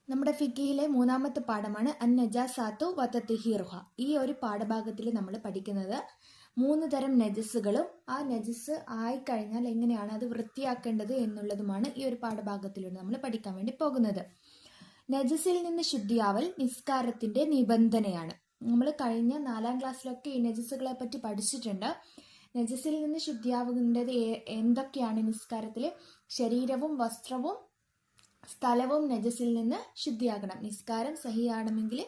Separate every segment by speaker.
Speaker 1: നമ്മുടെ ഫിഖിയിലെ മൂന്നാമത്തെ പാഠമാണ് അന്നജാസാത്തു വതത്ഹിറുഹ. ഈ ഒരു പാഠഭാഗത്തിൽ നമ്മൾ പഠിക്കുന്നത് 3 തരം നജസ്സുകളും ആ നജസ് ആയിക്കഴിഞ്ഞാൽ എങ്ങനെയാണ് അത് വൃത്തിയാക്കേണ്ടത് എന്നുള്ളതുമാണ് ഈ ഒരു പാഠഭാഗത്തിലൂടെ നമ്മൾ പഠിക്കാൻ വേണ്ടി പോകുന്നത്. നജസിൽ നിന്ന് ശുദ്ധിയാവൽ നിസ്കാരത്തിന്റെ നിബന്ധനയാണ്. നമ്മൾ കഴിഞ്ഞ 4ാം ക്ലാസ്സിലൊക്കെ ഈ നജസ്സുകളെ പറ്റി പഠിച്ചിട്ടുണ്ട്. നജസിൽ നിന്ന് ശുദ്ധിയാവേണ്ടത് എന്തൊക്കെയാണ്? നിസ്കാരത്തിൽ ശരീരവും വസ്ത്രവും സ്ഥലവും നജസിൽ നിന്ന് ശുദ്ധിയാകണം. നിസ്കാരം സഹിയാകണമെങ്കിൽ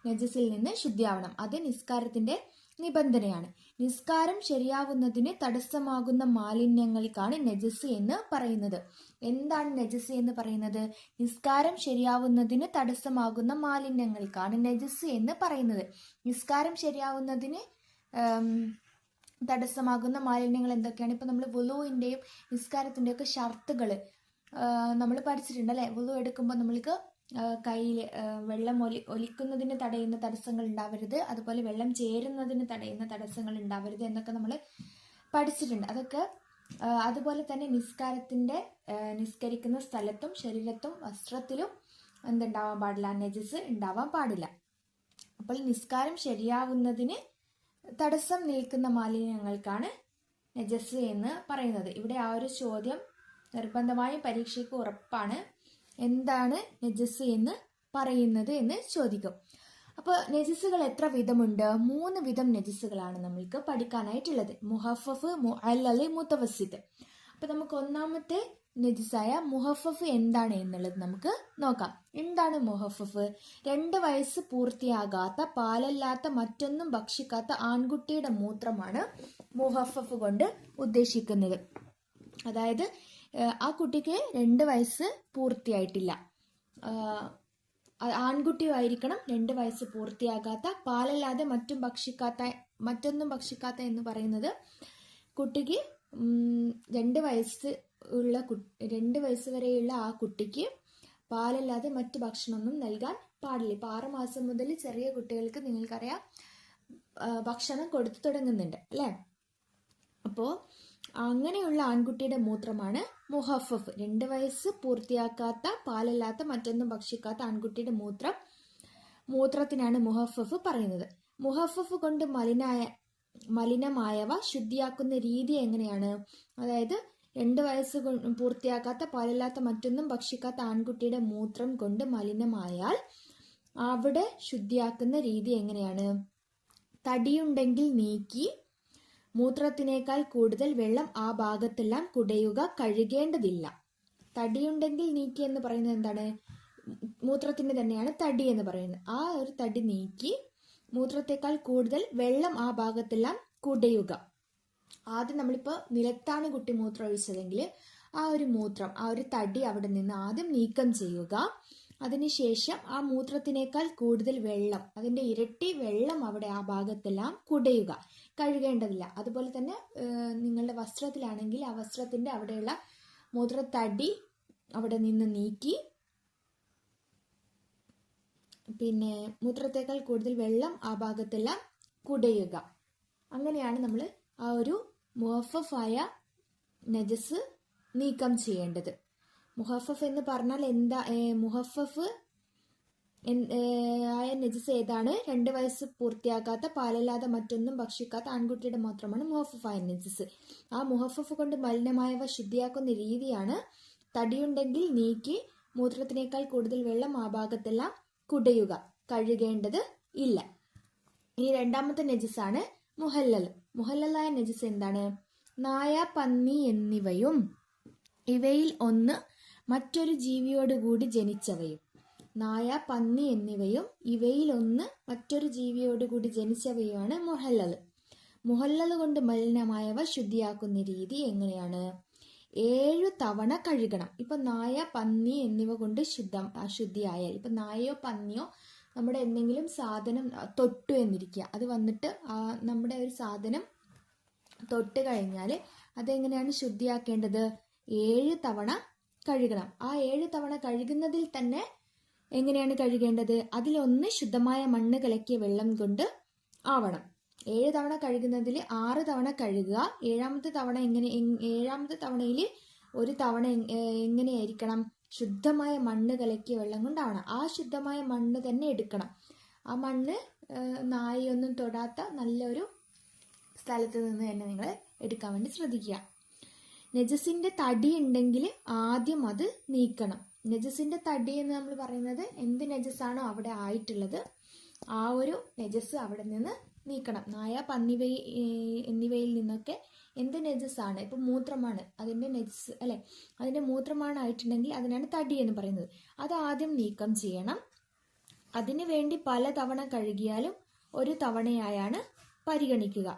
Speaker 1: നജസിൽ നിന്ന് ശുദ്ധിയാവണം. അത് നിസ്കാരത്തിന്റെ നിബന്ധനയാണ്. നിസ്കാരം ശരിയാവുന്നതിന് തടസ്സമാകുന്ന മാലിന്യങ്ങൾക്കാണ് നജസ് എന്ന് പറയുന്നത്. എന്താണ് നജസ് എന്ന് പറയുന്നത്? നിസ്കാരം ശരിയാവുന്നതിന് തടസ്സമാകുന്ന മാലിന്യങ്ങൾക്കാണ് നജസ് എന്ന് പറയുന്നത്. നിസ്കാരം ശരിയാവുന്നതിന് തടസ്സമാകുന്ന മാലിന്യങ്ങൾ എന്തൊക്കെയാണ്? ഇപ്പൊ നമ്മൾ വുളുവിന്റെയും നിസ്കാരത്തിന്റെയും ഒക്കെ ഷർത്തുകൾ നമ്മൾ പഠിച്ചിട്ടുണ്ട് അല്ലെ. വുളു എടുക്കുമ്പോൾ നമ്മൾക്ക് കയ്യിൽ വെള്ളം ഒലിക്കുന്നതിന് തടയുന്ന തടസ്സങ്ങൾ ഉണ്ടാവരുത്, അതുപോലെ വെള്ളം ചേരുന്നതിന് തടയുന്ന തടസ്സങ്ങൾ ഉണ്ടാവരുത് എന്നൊക്കെ നമ്മൾ പഠിച്ചിട്ടുണ്ട്. അതൊക്കെ അതുപോലെ തന്നെ നിസ്കരിക്കുന്ന സ്ഥലത്തും ശരീരത്തും വസ്ത്രത്തിലും എന്തുണ്ടാവാൻ പാടില്ല? നജസ് ഉണ്ടാവാൻ പാടില്ല. അപ്പോൾ നിസ്കാരം ശരിയാവുന്നതിന് തടസ്സം നിൽക്കുന്ന മാലിന്യങ്ങൾക്കാണ് നജസ് എന്ന് പറയുന്നത്. ഇവിടെ ആ ഒരു ചോദ്യം നിർബന്ധമായും പരീക്ഷയ്ക്ക് ഉറപ്പാണ്. എന്താണ് നജസ് എന്ന് പറയുന്നത് എന്ന് ചോദിക്കും. അപ്പോൾ നജസുകൾ എത്ര വിധമുണ്ട്? 3 വിധം നജസുകളാണ് നമ്മൾക്ക് പഠിക്കാനായിട്ടുള്ളത്. മുഹഫഫ്, മുഅല്ലല്, മുതവസ്സിത്ത്. അപ്പൊ നമുക്ക് ഒന്നാമത്തെ നജസായ മുഹഫഫ് എന്താണ് എന്നുള്ളത് നമുക്ക് നോക്കാം. എന്താണ് മുഹഫഫ്? 2 വയസ്സ് പൂർത്തിയാകാത്ത, പാലല്ലാത്ത, മറ്റൊന്നും ഭക്ഷിക്കാത്ത ആൺകുട്ടിയുടെ മൂത്രമാണ് മുഹഫഫ് കൊണ്ട് ഉദ്ദേശിക്കുന്നത്. അതായത് ആ കുട്ടിക്ക് 2 വയസ്സ് പൂർത്തിയായിട്ടില്ല, ആൺകുട്ടിയായിരിക്കണം. 2 വയസ്സ് പൂർത്തിയാകാത്ത, പാലല്ലാതെ മറ്റൊന്നും ഭക്ഷിക്കാത്ത എന്ന് പറയുന്നത് കുട്ടിക്ക് 2 വയസ്സ് വരെയുള്ള ആ കുട്ടിക്ക് പാലല്ലാതെ മറ്റു ഭക്ഷണമൊന്നും നൽകാൻ പാടില്ല. ഇപ്പൊ 6 മാസം മുതൽ ചെറിയ കുട്ടികൾക്ക് നിങ്ങൾക്കറിയാം ഭക്ഷണം കൊടുത്തു തുടങ്ങുന്നുണ്ട് അല്ലെ. അപ്പോ അങ്ങനെയുള്ള ആൺകുട്ടിയുടെ മൂത്രമാണ് മുഹഫഫ്. 2 വയസ്സ് പൂർത്തിയാക്കാത്ത, പാലല്ലാത്ത, മറ്റൊന്നും ഭക്ഷിക്കാത്ത ആൺകുട്ടിയുടെ മൂത്രത്തിനാണ് മുഹഫഫ് പറയുന്നത്. മുഹഫഫ് കൊണ്ട് മലിനമായവ ശുദ്ധിയാക്കുന്ന രീതി എങ്ങനെയാണ്? അതായത് 2 വയസ്സ് പൂർത്തിയാക്കാത്ത, പാലല്ലാത്ത, മറ്റൊന്നും ഭക്ഷിക്കാത്ത ആൺകുട്ടിയുടെ മൂത്രം കൊണ്ട് മലിനമായാൽ അവിടെ ശുദ്ധിയാക്കുന്ന രീതി എങ്ങനെയാണ്? തടിയുണ്ടെങ്കിൽ നീക്കി മൂത്രത്തിനേക്കാൾ കൂടുതൽ വെള്ളം ആ ഭാഗത്തെല്ലാം കുടയുക, കഴുകേണ്ടതില്ല. തടിയുണ്ടെങ്കിൽ നീക്കി എന്ന് പറയുന്നത് എന്താണ്? മൂത്രത്തിന് തന്നെയാണ് തടി എന്ന് പറയുന്നത്. ആ ഒരു തടി നീക്കി മൂത്രത്തെക്കാൾ കൂടുതൽ വെള്ളം ആ ഭാഗത്തെല്ലാം കുടയുക. ആദ്യം നമ്മളിപ്പോ നിലത്താണ് കുട്ടി മൂത്രം ഒഴിച്ചതെങ്കിൽ ആ ഒരു തടി അവിടെ നിന്ന് ആദ്യം നീക്കം ചെയ്യുക. അതിനുശേഷം ആ മൂത്രത്തിനേക്കാൾ കൂടുതൽ വെള്ളം, അതിന്റെ ഇരട്ടി വെള്ളം അവിടെ ആ ഭാഗത്തെല്ലാം കുടയുക, കഴുകേണ്ടതില്ല. അതുപോലെ തന്നെ നിങ്ങളുടെ വസ്ത്രത്തിലാണെങ്കിൽ ആ വസ്ത്രത്തിന്റെ അവിടെയുള്ള മൂത്രത്തടി അവിടെ നിന്ന് നീക്കി പിന്നെ മൂത്രത്തേക്കാൾ കൂടുതൽ വെള്ളം ആ ഭാഗത്തെല്ലാം കുടയുക. അങ്ങനെയാണ് നമ്മൾ ആ ഒരു മുഹഫഫായ നജസ് നീക്കം ചെയ്യേണ്ടത്. മുഹഫഫ് എന്ന് പറഞ്ഞാൽ എന്താ? മുഹഫഫ് ആയ നജസ് ഏതാണ്? 2 വയസ്സ് പൂർത്തിയാക്കാത്ത, പാലല്ലാതെ, മറ്റൊന്നും ഭക്ഷിക്കാത്ത ആൺകുട്ടിയുടെ മാത്രമാണ് മുഹഫഫായ നജസ്. ആ മുഹഫഫ് കൊണ്ട് മലിനമായവ ശുദ്ധിയാക്കുന്ന രീതിയാണ് തടിയുണ്ടെങ്കിൽ നീക്കി മൂത്രത്തിനേക്കാൾ കൂടുതൽ വെള്ളം ആ ഭാഗത്തെല്ലാം കുടയുക, കഴുകേണ്ടത് ഇല്ല. ഈ 2ാമത്തെ നജസാണ് മുഹല്ലൽ. മുഹല്ലലായ നജസ് എന്താണ്? നായ, പന്നി എന്നിവയും ഇവയിൽ ഒന്ന് മറ്റൊരു ജീവിയോടുകൂടി ജനിച്ചവയും. നായ, പന്നി എന്നിവയും ഇവയിൽ ഒന്ന് മറ്റൊരു ജീവിയോടുകൂടി ജനിച്ചവയുമാണ് മുഹല്ലൽ. മുഹല്ലൽ കൊണ്ട് മലിനമായവ ശുദ്ധിയാക്കുന്ന രീതി എങ്ങനെയാണ്? 7 തവണ കഴുകണം. ഇപ്പൊ നായ, പന്നി എന്നിവ കൊണ്ട് അശുദ്ധിയായാൽ, ഇപ്പൊ നായയോ പന്നിയോ നമ്മുടെ എന്തെങ്കിലും സാധനം തൊട്ടു എന്നിരിക്കുക, അത് വന്നിട്ട് നമ്മുടെ ഒരു സാധനം തൊട്ട് കഴിഞ്ഞാൽ അതെങ്ങനെയാണ് ശുദ്ധിയാക്കേണ്ടത്? 7 തവണ കഴുകണം. ആ 7 തവണ കഴുകുന്നതിൽ തന്നെ എങ്ങനെയാണ് കഴുകേണ്ടത്? അതിലൊന്ന് ശുദ്ധമായ മണ്ണ് കലക്കിയ വെള്ളം കൊണ്ട് ആവണം. 7 തവണ കഴുകുന്നതിൽ 6 തവണ കഴുകുക. 7ാമത്തെ തവണയിൽ ഒരു തവണ എങ്ങനെയായിരിക്കണം? ശുദ്ധമായ മണ്ണ് കലക്കിയ വെള്ളം കൊണ്ടാവണം. ആ ശുദ്ധമായ മണ്ണ് തന്നെ എടുക്കണം. ആ മണ്ണ് നായൊന്നും തൊടാത്ത നല്ലൊരു സ്ഥലത്ത് നിന്ന് തന്നെ നിങ്ങൾ എടുക്കാൻ വേണ്ടി ശ്രദ്ധിക്കുക. നജസിന്റെ തടി ഉണ്ടെങ്കിൽ ആദ്യം അത് നീക്കണം. നജസിന്റെ തടി എന്ന് നമ്മൾ പറയുന്നത് എന്ത് നജസാണോ അവിടെ ആയിട്ടുള്ളത് ആ ഒരു നജസ് അവിടെ നിന്ന് നീക്കണം. നായ, പന്നി എന്നിവയിൽ നിന്നൊക്കെ എന്ത് നജസാണ്, ഇപ്പം മൂത്രമാണ് അതിൻ്റെ നജസ് അല്ലെ, അതിൻ്റെ മൂത്രമാണ് ആയിട്ടുണ്ടെങ്കിൽ അതിനാണ് തടി എന്ന് പറയുന്നത്. അത് ആദ്യം നീക്കം ചെയ്യണം. അതിനു വേണ്ടി പല തവണ കഴുകിയാലും ഒരു തവണയായാണ് പരിഗണിക്കുക.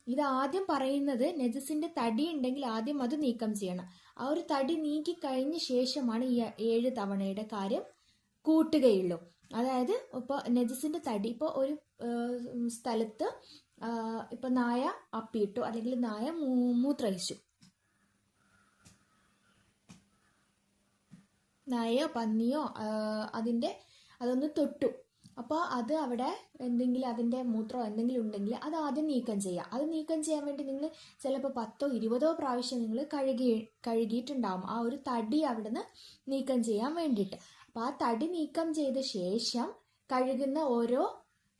Speaker 1: ഇത് ആദ്യം പറയുന്നത് നജസിന്റെ തടി ഉണ്ടെങ്കിൽ ആദ്യം അത് നീക്കം ചെയ്യണം. ആ ഒരു തടി നീക്കി കഴിഞ്ഞ ശേഷമാണ് ഈ 7 തവണയുടെ കാര്യം കൂട്ടുകയുള്ളൂ. അതായത് ഇപ്പോൾ നജസിന്റെ തടി, ഇപ്പോൾ ഒരു സ്ഥലത്ത് ഇപ്പൊ നായ അപ്പിയിട്ടു അല്ലെങ്കിൽ നായ മൂത്രയിച്ചു, നായയോ പന്നിയോ അതൊന്ന് തൊട്ടു, അപ്പോൾ അത് അവിടെ എന്തെങ്കിലും അതിൻ്റെ മൂത്രമോ എന്തെങ്കിലും ഉണ്ടെങ്കിൽ അത് ആദ്യം നീക്കം ചെയ്യുക. അത് നീക്കം ചെയ്യാൻ വേണ്ടി നിങ്ങൾ ചിലപ്പോൾ 10 20 പ്രാവശ്യം നിങ്ങൾ കഴുകിയിട്ടുണ്ടാവും ആ ഒരു തടി അവിടെ നിന്ന് നീക്കം ചെയ്യാൻ വേണ്ടിയിട്ട്. അപ്പോൾ ആ തടി നീക്കം ചെയ്ത ശേഷം കഴുകുന്ന ഓരോ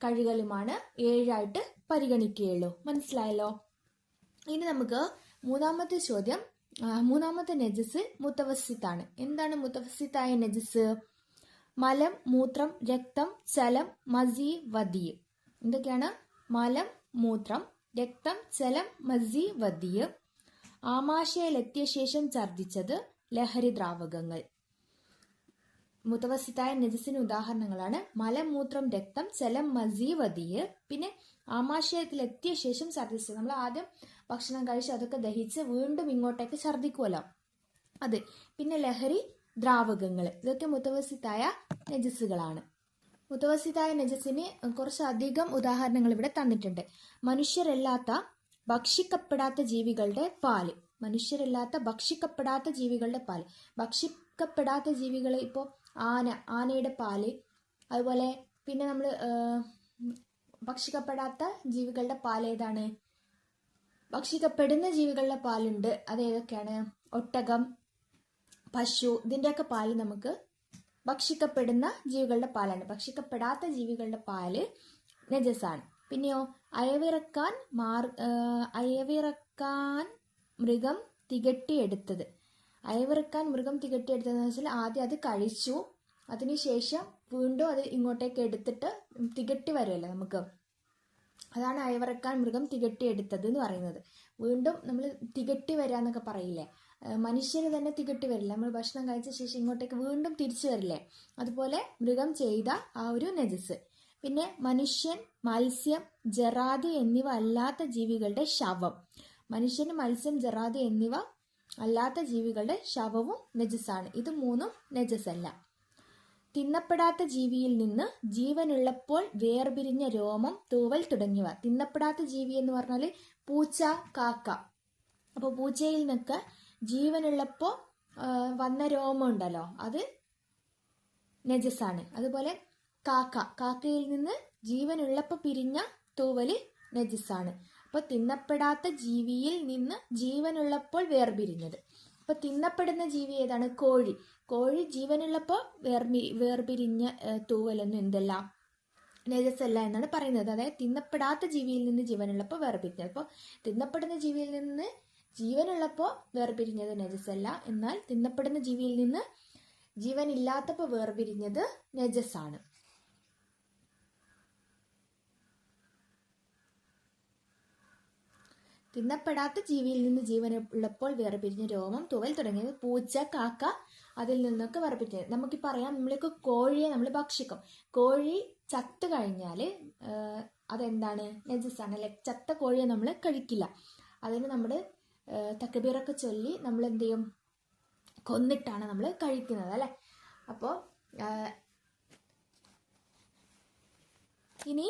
Speaker 1: കഴുകലുമാണ് 7 പരിഗണിക്കുകയുള്ളൂ. മനസ്സിലായല്ലോ? ഇനി നമുക്ക് മൂന്നാമത്തെ ചോദ്യം. മൂന്നാമത്തെ നജസ് മുത്തവസ്സിത്താണ്. എന്താണ് മുത്തവസ്സിത്തായ നജസ്? മലം, മൂത്രം, രക്തം, ചലം, മസി, വദി. എന്തൊക്കെയാണ്? മലം, മൂത്രം, രക്തം, ചലം, മസി, വദി. ആമാശയയിലെത്തിയ ശേഷം ഛർദ്ദിച്ചത്, ലഹരി ദ്രാവകങ്ങൾ. മുത്തവസ്സിത്തായ നജസിന് ഉദാഹരണങ്ങളാണ് മലം, മൂത്രം, രക്തം, ചലം, മസി, വദി. പിന്നെ ആമാശയത്തിലെത്തിയ ശേഷം ഛർദ്ദിച്ചത്, നമ്മൾ ആദ്യം ഭക്ഷണം കഴിച്ച് അതൊക്കെ ദഹിച്ച് വീണ്ടും ഇങ്ങോട്ടേക്ക് ഛർദ്ദിക്കുമല്ലോ, അത്. പിന്നെ ലഹരി ദ്രാവകങ്ങൾ. ഇതൊക്കെ മുത്തവസ്സിത്തായ നജസുകളാണ്. മുത്തവസ്സിത്തായ നജസിന് കുറച്ചധികം ഉദാഹരണങ്ങൾ ഇവിടെ തന്നിട്ടുണ്ട്. മനുഷ്യരല്ലാത്ത ഭക്ഷിക്കപ്പെടാത്ത ജീവികളുടെ പാല്. മനുഷ്യരല്ലാത്ത ഭക്ഷിക്കപ്പെടാത്ത ജീവികളുടെ പാല്. ഭക്ഷിക്കപ്പെടാത്ത ജീവികൾ ഇപ്പോൾ ആനയുടെ പാല്, അതുപോലെ പിന്നെ നമ്മൾ ഭക്ഷിക്കപ്പെടാത്ത ജീവികളുടെ പാൽ ഏതാണ്? ഭക്ഷിക്കപ്പെടുന്ന ജീവികളുടെ പാലുണ്ട്, അത് ഏതൊക്കെയാണ്? ഒട്ടകം, പശു, ഇതിൻ്റെയൊക്കെ പാല് നമുക്ക് ഭക്ഷിക്കപ്പെടുന്ന ജീവികളുടെ പാലാണ്. ഭക്ഷിക്കപ്പെടാത്ത ജീവികളുടെ പാല് നജസാണ്. പിന്നെയോ അയവിറക്കാൻ മൃഗം തികട്ടിയെടുത്തത്. അയവിറക്കാൻ മൃഗം തികട്ടിയെടുത്തതെന്ന് വെച്ചാൽ ആദ്യം അത് കഴിച്ചു, അതിനുശേഷം വീണ്ടും അത് ഇങ്ങോട്ടേക്ക് എടുത്തിട്ട് തികട്ടി വരുമല്ലോ നമുക്ക്, അതാണ് അയവിറക്കാൻ മൃഗം തികട്ടിയെടുത്തത് എന്ന് പറയുന്നത്. വീണ്ടും നമ്മൾ തികട്ടി വരിക എന്നൊക്കെ പറയില്ലേ, മനുഷ്യന് തന്നെ തികട്ടി വരില്ല, നമ്മൾ ഭക്ഷണം കഴിച്ച ശേഷം ഇങ്ങോട്ടേക്ക് വീണ്ടും തിരിച്ചു വരില്ലേ, അതുപോലെ മൃഗം ചെയ്ത ആ ഒരു നജസ്. പിന്നെ മനുഷ്യൻ, മത്സ്യം, ജറാദ് എന്നിവ അല്ലാത്ത ജീവികളുടെ ശവം. മനുഷ്യന്, മത്സ്യം, ജറാദ് എന്നിവ അല്ലാത്ത ജീവികളുടെ ശവവും നജസാണ്. ഇത് മൂന്നും നജസല്ല. തിന്നപ്പെടാത്ത ജീവിയിൽ നിന്ന് ജീവനുള്ളപ്പോൾ വേർപിരിഞ്ഞ രോമം, തൂവൽ തുടങ്ങിയവ. തിന്നപ്പെടാത്ത ജീവി എന്ന് പറഞ്ഞാൽ പൂച്ച, കാക്ക. അപ്പോൾ പൂച്ചയിൽ നിന്നൊക്കെ ജീവനുള്ളപ്പോൾ വന്ന രോമം ഉണ്ടല്ലോ, അത് നജസാണ്. അതുപോലെ കാക്കയിൽ നിന്ന് ജീവനുള്ളപ്പോൾ പിരിഞ്ഞ തൂവല് നജസാണ്. അപ്പോൾ തിന്നപ്പെടാത്ത ജീവിയിൽ നിന്ന് ജീവനുള്ളപ്പോൾ വേർപിരിഞ്ഞത്. അപ്പോൾ തിന്നപ്പെടുന്ന ജീവി ഏതാണ്? കോഴി ജീവനുള്ളപ്പോൾ വേർപിരിഞ്ഞ തൂവലൊന്നും എന്തല്ല, നജസല്ല എന്നാണ് പറയുന്നത്. അതായത് തിന്നപ്പെടാത്ത ജീവിയിൽ നിന്ന് ജീവനുള്ളപ്പോൾ വേർപിരിഞ്ഞത്. അപ്പോൾ തിന്നപ്പെടുന്ന ജീവിയിൽ നിന്ന് ജീവനുള്ളപ്പോൾ വേർപിരിഞ്ഞത് നജസല്ല, എന്നാൽ തിന്നപ്പെടുന്ന ജീവിയിൽ നിന്ന് ജീവനില്ലാത്തപ്പോൾ വേർപിരിഞ്ഞത് നജസാണ്. തിന്നപ്പെടാത്ത ജീവിയിൽ നിന്ന് ജീവനുള്ളപ്പോൾ വേർപിരിഞ്ഞ രോമം, തൂവൽ തുടങ്ങിയത്. പൂച്ച, കാക്ക, അതിൽ നിന്നൊക്കെ വേർപിരിഞ്ഞത്. നമുക്ക് പറയാം, നമ്മൾക്ക് കോഴിയെ നമ്മൾ ഭക്ഷിക്കും. കോഴി ചത്ത് കഴിഞ്ഞാൽ അതെന്താണ്? നജസാണ് അല്ലെ. ചത്ത കോഴിയെ നമ്മൾ കഴിക്കില്ല. അതിന് നമ്മൾ തക്ബീറൊക്കെ ചൊല്ലി നമ്മൾ എന്ത് ചെയ്യും? കൊന്നിട്ടാണ് നമ്മൾ കഴിക്കുന്നത് അല്ലെ. അപ്പോൾ ഇനി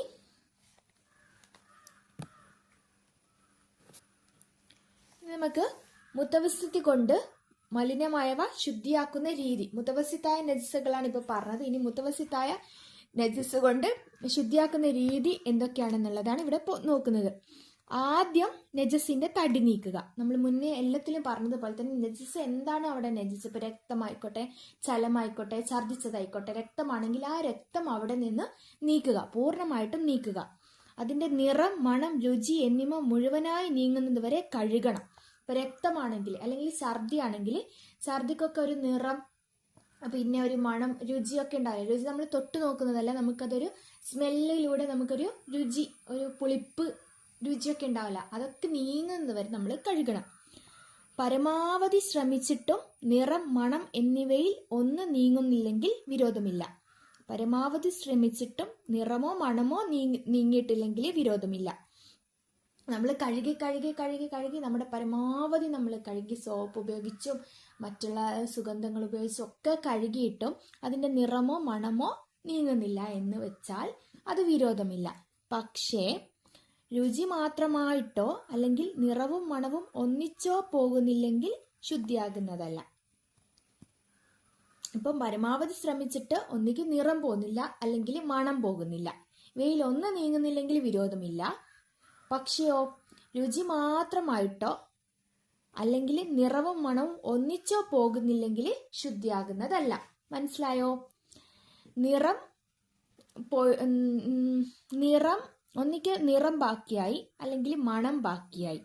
Speaker 1: നമുക്ക് മുത്തവസ്സിത്ത് കൊണ്ട് മലിനമായവ ശുദ്ധിയാക്കുന്ന രീതി. മുത്തവസ്സിത്തായ നജസുകളാണ് ഇപ്പോൾ പറഞ്ഞത്. ഇനി മുത്തവസ്സിത്തായ നജസ് കൊണ്ട് ശുദ്ധിയാക്കുന്ന രീതി എന്തൊക്കെയാണെന്നുള്ളതാണ് ഇവിടെ നോക്കുന്നത്. ആദ്യം നജസിന്റെ തടി നീക്കുക. നമ്മൾ മുന്നേ എല്ലാത്തിലും പറഞ്ഞതുപോലെ തന്നെ നജസ് എന്താണ് അവിടെ നജസ്, ഇപ്പൊ രക്തമായിക്കോട്ടെ, ചലമായിക്കോട്ടെ, ഛർദ്ദിച്ചതായിക്കോട്ടെ, രക്തമാണെങ്കിൽ ആ രക്തം അവിടെ നിന്ന് നീക്കുക, പൂർണ്ണമായിട്ടും നീക്കുക. അതിന്റെ നിറം, മണം, രുചി എന്നിവ മുഴുവനായി നീങ്ങുന്നത് വരെ കഴുകണം. ഇപ്പൊ രക്തമാണെങ്കിൽ അല്ലെങ്കിൽ ഛർദ്ദിയാണെങ്കിൽ ഛർദ്ദിക്കൊക്കെ ഒരു നിറം, പിന്നെ ഒരു മണം, രുചിയൊക്കെ ഉണ്ടാവില്ല. രുചി നമ്മൾ തൊട്ട് നോക്കുന്നതല്ല, നമുക്കതൊരു സ്മെല്ലിലൂടെ നമുക്കൊരു രുചി, ഒരു പുളിപ്പ് രുചിയൊക്കെ ഉണ്ടാവില്ല. അതൊക്കെ നീങ്ങുന്നത് വരെ നമ്മൾ കഴുകണം. പരമാവധി ശ്രമിച്ചിട്ടും നിറം, മണം എന്നിവയിൽ ഒന്ന് നീങ്ങുന്നില്ലെങ്കിൽ വിരോധമില്ല. പരമാവധി ശ്രമിച്ചിട്ടും നിറമോ മണമോ നീങ്ങിയിട്ടില്ലെങ്കിൽ വിരോധമില്ല. നമ്മൾ കഴുകി കഴുകി കഴുകി കഴുകി നമ്മുടെ പരമാവധി നമ്മൾ കഴുകി സോപ്പ് ഉപയോഗിച്ചും മറ്റുള്ള സുഗന്ധങ്ങൾ ഉപയോഗിച്ചും ഒക്കെ കഴുകിയിട്ടും അതിൻ്റെ നിറമോ മണമോ നീങ്ങുന്നില്ല എന്ന് വെച്ചാൽ അത് വിരോധമില്ല. പക്ഷേ രുചി മാത്രമായിട്ടോ അല്ലെങ്കിൽ നിറവും മണവും ഒന്നിച്ചോ പോകുന്നില്ലെങ്കിൽ ശുദ്ധിയാകുന്നതല്ല. ഇപ്പം പരമാവധി ശ്രമിച്ചിട്ട് ഒന്നുകിൽ നിറം പോകുന്നില്ല അല്ലെങ്കിൽ മണം പോകുന്നില്ല, ഇവയിൽ ഒന്ന് നീങ്ങുന്നില്ലെങ്കിൽ വിരോധമില്ല. പക്ഷെയോ രുചി മാത്രമായിട്ടോ അല്ലെങ്കിൽ നിറവും മണവും ഒന്നിച്ചോ പോകുന്നില്ലെങ്കിൽ ശുദ്ധിയാകുന്നതല്ല. മനസ്സിലായോ? നിറം ഒന്നിക്ക് നിറം ബാക്കിയായി അല്ലെങ്കിൽ മണം ബാക്കിയായി,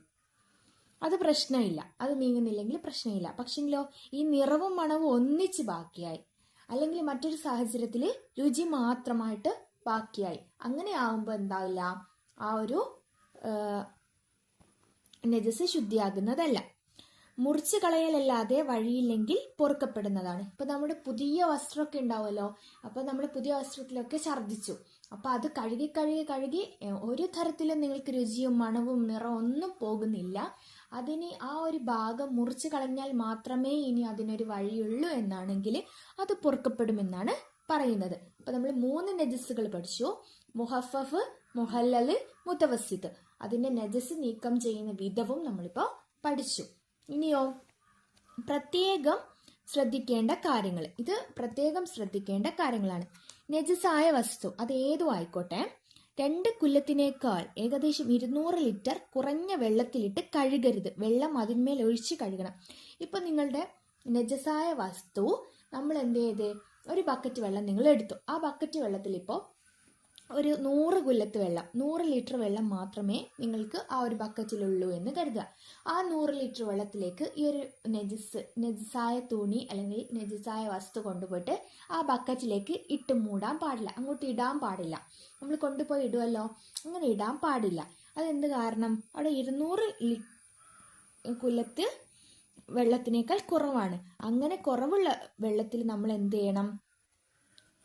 Speaker 1: അത് പ്രശ്നമില്ല, അത് നീങ്ങുന്നില്ലെങ്കിൽ പ്രശ്നമില്ല. പക്ഷെങ്കിലോ ഈ നിറവും മണവും ഒന്നിച്ച് ബാക്കിയായി അല്ലെങ്കിൽ മറ്റൊരു സാഹചര്യത്തിൽ രുചി മാത്രമായിട്ട് ബാക്കിയായി, അങ്ങനെ ആവുമ്പോൾ എന്താവില്ല, ആ ഒരു നജസ് ശുദ്ധിയാകുന്നതല്ല. മുറിച്ച് കളയലല്ലാതെ വഴിയില്ലെങ്കിൽ പൊറുക്കപ്പെടുന്നതാണ്. ഇപ്പൊ നമ്മുടെ പുതിയ വസ്ത്രമൊക്കെ ഉണ്ടാവുമല്ലോ, അപ്പൊ നമ്മൾ പുതിയ വസ്ത്രത്തിലൊക്കെ ഛർദ്ദിച്ചു, അപ്പൊ അത് കഴുകി കഴുകി കഴുകി ഒരു തരത്തിലും നിങ്ങൾക്ക് രുചിയും മണവും നിറവും ഒന്നും പോകുന്നില്ല. അതിന് ആ ഒരു ഭാഗം മുറിച്ച് കളഞ്ഞാൽ മാത്രമേ ഇനി അതിനൊരു വഴിയുള്ളൂ എന്നാണെങ്കിൽ അത് പൊറുക്കപ്പെടുമെന്നാണ് പറയുന്നത്. അപ്പൊ നമ്മൾ 3 നജസ്സുകൾ പഠിച്ചു: മുഹഫഫ്, മുഹല്ലല്, മുതവസ്സിത്ത്. അതിന്റെ നജസ് നീക്കം ചെയ്യുന്ന വിധവും നമ്മളിപ്പോ പഠിച്ചു. ഇനിയോ പ്രത്യേകം ശ്രദ്ധിക്കേണ്ട കാര്യങ്ങൾ, ഇത് പ്രത്യേകം ശ്രദ്ധിക്കേണ്ട കാര്യങ്ങളാണ്. നജസായ വസ്തു അത് ഏതും ആയിക്കോട്ടെ 2 കുല്ലത്തിനേക്കാൾ ഏകദേശം 200 ലിറ്റർ കുറഞ്ഞ വെള്ളത്തിലിട്ട് കഴുകരുത്. വെള്ളം അതിന്മേൽ ഒഴിച്ച് കഴുകണം. ഇപ്പൊ നിങ്ങളുടെ നജസായ വസ്തു നമ്മൾ എന്ത് ചെയ്ത്, ഒരു ബക്കറ്റ് വെള്ളം നിങ്ങൾ എടുത്തു. ആ ബക്കറ്റ് വെള്ളത്തിൽ ഇപ്പോൾ ഒരു 100 കുല്ലത്ത് വെള്ളം, 100 ലിറ്റർ വെള്ളം മാത്രമേ നിങ്ങൾക്ക് ആ ഒരു ബക്കറ്റിലുള്ളൂ എന്ന് കരുതുക. ആ 100 ലിറ്റർ വെള്ളത്തിലേക്ക് ഈ ഒരു നജസായ തുണി അല്ലെങ്കിൽ നജസായ വസ്തു കൊണ്ടുപോയിട്ട് ആ ബക്കറ്റിലേക്ക് ഇട്ട് മൂടാൻ പാടില്ല, അങ്ങോട്ട് ഇടാൻ പാടില്ല. നമ്മൾ കൊണ്ടുപോയി ഇടുമല്ലോ, അങ്ങനെ ഇടാൻ പാടില്ല. അതെന്ത് കാരണം? അവിടെ 200 കുല്ലത്ത് വെള്ളത്തിനേക്കാൾ കുറവാണ്. അങ്ങനെ കുറവുള്ള വെള്ളത്തിൽ നമ്മൾ എന്ത് ചെയ്യണം,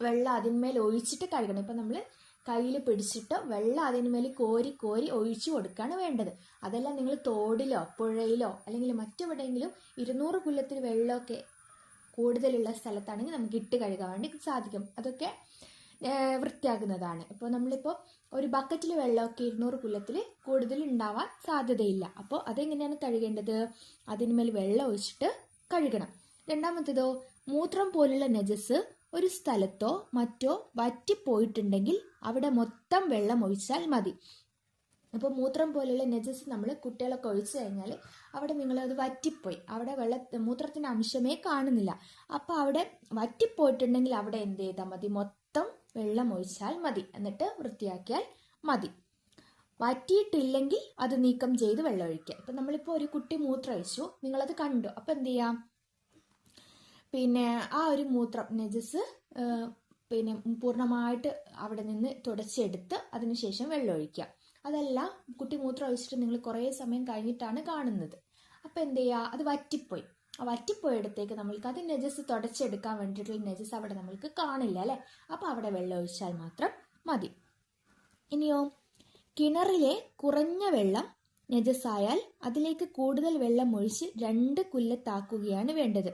Speaker 1: വെള്ളം അതിന്മേൽ ഒഴിച്ചിട്ട് കഴുകണം. ഇപ്പം നമ്മൾ കയ്യിൽ പിടിച്ചിട്ട് വെള്ളം അതിന്മേൽ കോരി കോരി ഒഴിച്ചു കൊടുക്കുകയാണ് വേണ്ടത്. അതല്ല നിങ്ങൾ തോടിലോ പുഴയിലോ അല്ലെങ്കിൽ മറ്റെവിടെയെങ്കിലും 200 കുല്ലത്തിൽ വെള്ളമൊക്കെ കൂടുതലുള്ള സ്ഥലത്താണെങ്കിൽ നമുക്ക് ഇട്ട് കഴുകാൻ വേണ്ടി സാധിക്കും. അതൊക്കെ വൃത്തിയാകുന്നതാണ്. ഇപ്പോൾ നമ്മളിപ്പോൾ ഒരു ബക്കറ്റിൽ വെള്ളമൊക്കെ 200 കുല്ലത്തിൽ കൂടുതൽ ഉണ്ടാവാൻ സാധ്യതയില്ല. അപ്പോൾ അതെങ്ങനെയാണ് കഴുകേണ്ടത്? അതിന്മേൽ വെള്ളം ഒഴിച്ചിട്ട് കഴുകണം. രണ്ടാമത്തേതോ, മൂത്രം പോലുള്ള നജസ് ഒരു സ്ഥലത്തോ മറ്റോ വറ്റിപ്പോയിട്ടുണ്ടെങ്കിൽ അവിടെ മൊത്തം വെള്ളം ഒഴിച്ചാൽ മതി. അപ്പോൾ മൂത്രം പോലുള്ള നജസ് നമ്മൾ കുട്ടികളൊക്കെ ഒഴിച്ചു കഴിഞ്ഞാൽ അവിടെ നിങ്ങളത് വറ്റിപ്പോയി, അവിടെ മൂത്രത്തിൻ്റെ അംശമേ കാണുന്നില്ല. അപ്പോൾ അവിടെ വറ്റിപ്പോയിട്ടുണ്ടെങ്കിൽ അവിടെ എന്ത് ചെയ്താൽ മതി, മൊത്തം വെള്ളം ഒഴിച്ചാൽ മതി, എന്നിട്ട് വൃത്തിയാക്കിയാൽ മതി. വറ്റിയിട്ടില്ലെങ്കിൽ അത് നീക്കം ചെയ്ത് വെള്ളം ഒഴിക്കുക. ഇപ്പം നമ്മളിപ്പോൾ ഒരു കുട്ടി മൂത്രം ഒഴിച്ചു, നിങ്ങളത് കണ്ടു, അപ്പം എന്ത് ചെയ്യാം, പിന്നെ ആ ഒരു മൂത്രം നജസ് പിന്നെ പൂർണ്ണമായിട്ട് അവിടെ നിന്ന് തുടച്ചെടുത്ത് അതിനുശേഷം വെള്ളം ഒഴിക്കുക. അതല്ല, കുട്ടി മൂത്രം ഒഴിച്ചിട്ട് നിങ്ങൾ കുറേ സമയം കഴിഞ്ഞിട്ടാണ് കാണുന്നത്, അപ്പം എന്ത് ചെയ്യുക, അത് വറ്റിപ്പോയി. ആ വറ്റിപ്പോയിടത്തേക്ക് നമ്മൾക്ക് അത് നജസ് തുടച്ചെടുക്കാൻ വേണ്ടിയിട്ടുള്ള നജസ് അവിടെ നമ്മൾക്ക് കാണില്ല അല്ലേ, അപ്പോൾ അവിടെ വെള്ളം ഒഴിച്ചാൽ മാത്രം മതി. ഇനിയോ കിണറിലെ കുറഞ്ഞ വെള്ളം നജസായാൽ അതിലേക്ക് കൂടുതൽ വെള്ളം ഒഴിച്ച് 2 കുല്ലത്താക്കുകയാണ് വേണ്ടത്.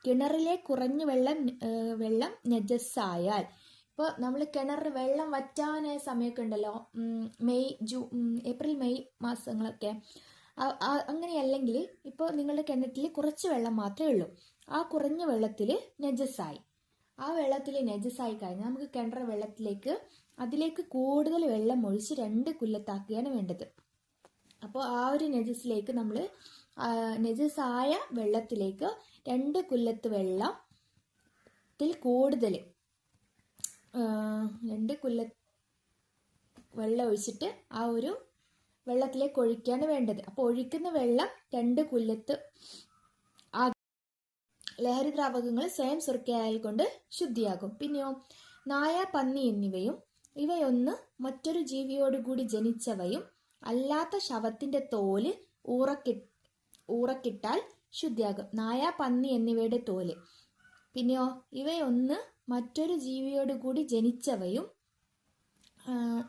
Speaker 1: കിണറിലെ കുറഞ്ഞ വെള്ളം നജസായാൽ, ഇപ്പോൾ നമ്മൾ കിണറിൽ വെള്ളം വറ്റാനായ സമയമൊക്കെ ഉണ്ടല്ലോ, ഏപ്രിൽ മെയ് മാസങ്ങളൊക്കെ, അങ്ങനെയല്ലെങ്കിൽ ഇപ്പോൾ നിങ്ങളുടെ കിണറ്റിൽ കുറച്ച് വെള്ളം മാത്രമേ ഉള്ളൂ, ആ കുറഞ്ഞ വെള്ളത്തിൽ നജസായി, ആ വെള്ളത്തിൽ നജസായി കഴിഞ്ഞാൽ നമുക്ക് കിണർ വെള്ളത്തിലേക്ക് അതിലേക്ക് കൂടുതൽ വെള്ളം ഒഴിച്ച് 2 കുല്ലത്താക്കുകയാണ് വേണ്ടത്. അപ്പോൾ ആ ഒരു നജസിലേക്ക് നമ്മൾ നജസായ വെള്ളത്തിലേക്ക് 2 കുല്ലത്ത് വെള്ളത്തിൽ കൂടുതൽ 2 കുല്ലത്ത് വെള്ളം ഒഴിച്ചിട്ട് ആ ഒരു വെള്ളത്തിലേക്ക് ഒഴിക്കുകയാണ് വേണ്ടത്. അപ്പോൾ ഒഴിക്കുന്ന വെള്ളം 2 കുല്ലത്ത് ലഹരി ദ്രാവകങ്ങൾ സ്വയം സുർക്കയാൽ കൊണ്ട് ശുദ്ധിയാകും. പിന്നെയോ നായ, പന്നി എന്നിവയും ഇവയൊന്ന് മറ്റൊരു ജീവിയോടുകൂടി ജനിച്ചവയും അല്ലാത്ത ശവത്തിന്റെ തോല് ഊറക്കിട്ടാൽ ശുദ്ധിയാകും. നായ, പന്നി എന്നിവയുടെ തോല്. പിന്നെയോ ഇവയൊന്ന് മറ്റൊരു ജീവിയോടുകൂടി ജനിച്ചവയും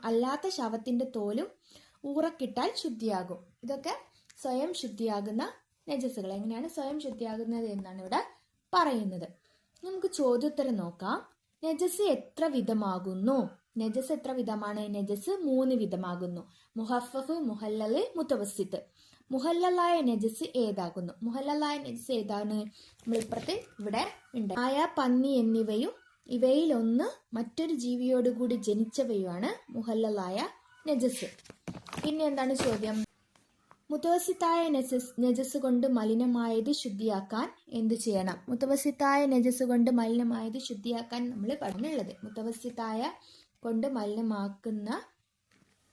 Speaker 1: അല്ലാത്ത ശവത്തിന്റെ തോലും ഊറക്കിട്ടാൽ ശുദ്ധിയാകും. ഇതൊക്കെ സ്വയം ശുദ്ധിയാകുന്ന നജസുകൾ. എങ്ങനെയാണ് സ്വയം ശുദ്ധിയാകുന്നത് എന്നാണ് ഇവിടെ പറയുന്നത്. നമുക്ക് ചോദ്യോത്തരം നോക്കാം. നജസ് എത്ര വിധമാകുന്നു? നജസ് എത്ര വിധമാണ്? നജസ് 3 വിധമാകുന്നു. മുഹഫഫ്, മുഹല്ലല്, മുത്തവസ്സിത്ത്. മുഹല്ലലായ നജസ് ഏതാകുന്നു? മുഹല്ലലായ നജസ് ഏതാണ്? നമ്മളിപ്പുറത്ത് ഇവിടെ ഉണ്ട്. നായ, പന്നി എന്നിവയും ഇവയിലൊന്ന് മറ്റൊരു ജീവിയോടുകൂടി ജനിച്ചവയുമാണ് മുഹല്ലലായ നജസ്. പിന്നെ എന്താണ് ചോദ്യം? മുത്തവസ്സിത്തായ നജസ് കൊണ്ട് മലിനമായത് ശുദ്ധിയാക്കാൻ എന്ത് ചെയ്യണം? മുത്തവസ്സിത്തായ നജസ് കൊണ്ട് മലിനമായത് ശുദ്ധിയാക്കാൻ നമ്മൾ പറഞ്ഞുള്ളത്. മുത്തവസ്സിത്തായ കൊണ്ട്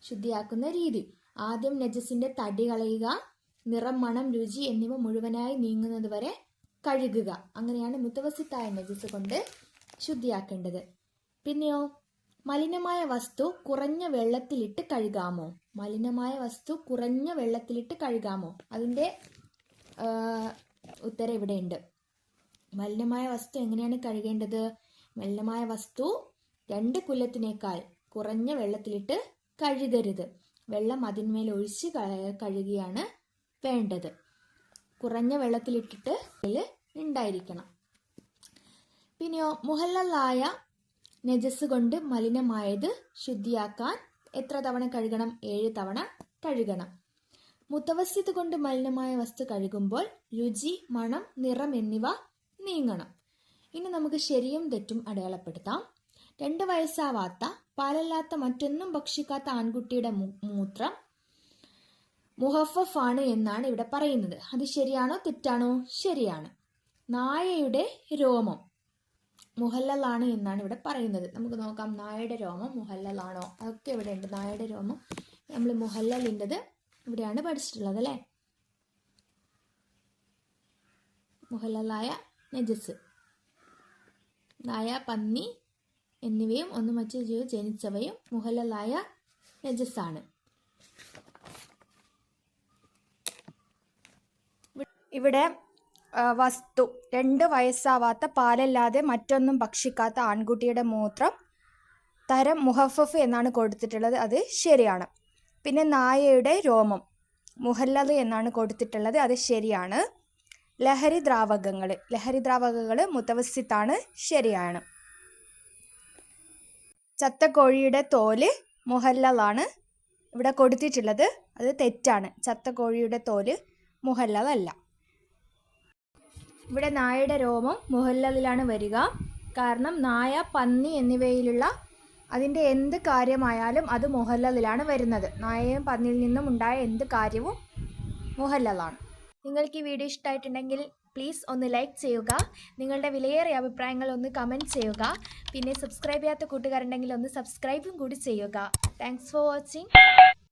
Speaker 1: ശുദ്ധിയാക്കുന്ന രീതി. ആദ്യം നജസിന്റെ തടി കളയുക, നിറം, മണം, രുചി എന്നിവ മുഴുവനായി നീങ്ങുന്നത് വരെ കഴുകുക. അങ്ങനെയാണ് മുത്തവസ്സിത്തായ നജസ് കൊണ്ട് ശുദ്ധിയാക്കേണ്ടത്. പിന്നെയോ മലിനമായ വസ്തു കുറഞ്ഞ വെള്ളത്തിലിട്ട് കഴുകാമോ? മലിനമായ വസ്തു കുറഞ്ഞ വെള്ളത്തിലിട്ട് കഴുകാമോ? അതിൻ്റെ ഉത്തരം ഇവിടെയുണ്ട്. മലിനമായ വസ്തു എങ്ങനെയാണ് കഴുകേണ്ടത്? മലിനമായ വസ്തു 2 കുല്ലത്തിനേക്കാൾ കുറഞ്ഞ വെള്ളത്തിലിട്ട് കഴുകരുത്. വെള്ളം അതിന്മേൽ ഒഴിച്ച് കഴുകിയാണ് വേണ്ടത്. കുറഞ്ഞ വെള്ളത്തിലിട്ടിട്ട് ഉണ്ടായിരിക്കണം. പിന്നെയോ മുഹല്ലലായ നജസ് കൊണ്ട് മലിനമായത് ശുദ്ധിയാക്കാൻ എത്ര തവണ കഴുകണം? 7 തവണ കഴുകണം. മുത്തവസ്സിത്ത് കൊണ്ട് മലിനമായ വസ്തു കഴുകുമ്പോൾ രുചി, മണം, നിറം എന്നിവ നീങ്ങണം. ഇനി നമുക്ക് ശരിയും തെറ്റും അടയാളപ്പെടുത്താം. 2 വയസ്സാവാത്ത പാലല്ലാത്ത മറ്റൊന്നും ഭക്ഷിക്കാത്ത ആൺകുട്ടിയുടെ മൂത്രം മുഹഫഫ് ആണ് എന്നാണ് ഇവിടെ പറയുന്നത്. അത് ശരിയാണോ തെറ്റാണോ? ശരിയാണ്. നായയുടെ രോമം മുഹല്ലലാണ് എന്നാണ് ഇവിടെ പറയുന്നത്. നമുക്ക് നോക്കാം, നായയുടെ രോമം മുഹല്ലലാണോ? അതൊക്കെ ഇവിടെ ഉണ്ട്. നായയുടെ രോമം നമ്മൾ മുഹല്ലലിൻ്റെത് ഇവിടെയാണ് പഠിച്ചിട്ടുള്ളത് അല്ലേ? മുഹല്ലലായ നജസ്. നായ, പന്നി എന്നിവയും ഒന്ന് മറ്റൊരു ജീവി ജനിച്ചവയും മുഹല്ലലായ നജസാണ്. ഇവിടെ വസ്തു 2 വയസ്സാവാത്ത പാലല്ലാതെ മറ്റൊന്നും ഭക്ഷിക്കാത്ത ആൺകുട്ടിയുടെ മൂത്രം തരം മുഹഫഫ് എന്നാണ് കൊടുത്തിട്ടുള്ളത്. അത് ശരിയാണ്. പിന്നെ നായയുടെ രോമം മുഹല്ലൽ എന്നാണ് കൊടുത്തിട്ടുള്ളത്. അത് ശരിയാണ്. ലഹരി ദ്രാവകങ്ങൾ മുത്തവസ്സിത്താണ്. ശരിയാണ്. ചത്തക്കോഴിയുടെ തോല് മുഹല്ലലാണ് ഇവിടെ കൊടുത്തിട്ടുള്ളത്. അത് തെറ്റാണ്. ചത്തക്കോഴിയുടെ തോല് മുഹല്ലലല്ല. ഇവിടെ നായയുടെ രോമം മുഹല്ലലിലാണ് വരിക. കാരണം നായ, പന്നി എന്നിവയിലുള്ള അതിൻ്റെ എന്ത് കാര്യമായാലും അത് മുഹല്ലലിലാണ് വരുന്നത്. നായയും പന്നിയിൽ നിന്നും ഉണ്ടായ എന്ത് കാര്യവും മുഹല്ലലാണ്. നിങ്ങൾക്ക് ഈ വീഡിയോ ഇഷ്ടമായിട്ടുണ്ടെങ്കിൽ പ്ലീസ് ഒന്ന് ലൈക്ക് ചെയ്യുക. നിങ്ങളുടെ വിലയേറിയ അഭിപ്രായങ്ങൾ ഒന്ന് കമൻറ്റ് ചെയ്യുക. പിന്നെ സബ്സ്ക്രൈബ് ചെയ്യാത്ത കൂട്ടുകാരുണ്ടെങ്കിൽ ഒന്ന് സബ്സ്ക്രൈബും കൂടി ചെയ്യുക. Thanks for watching.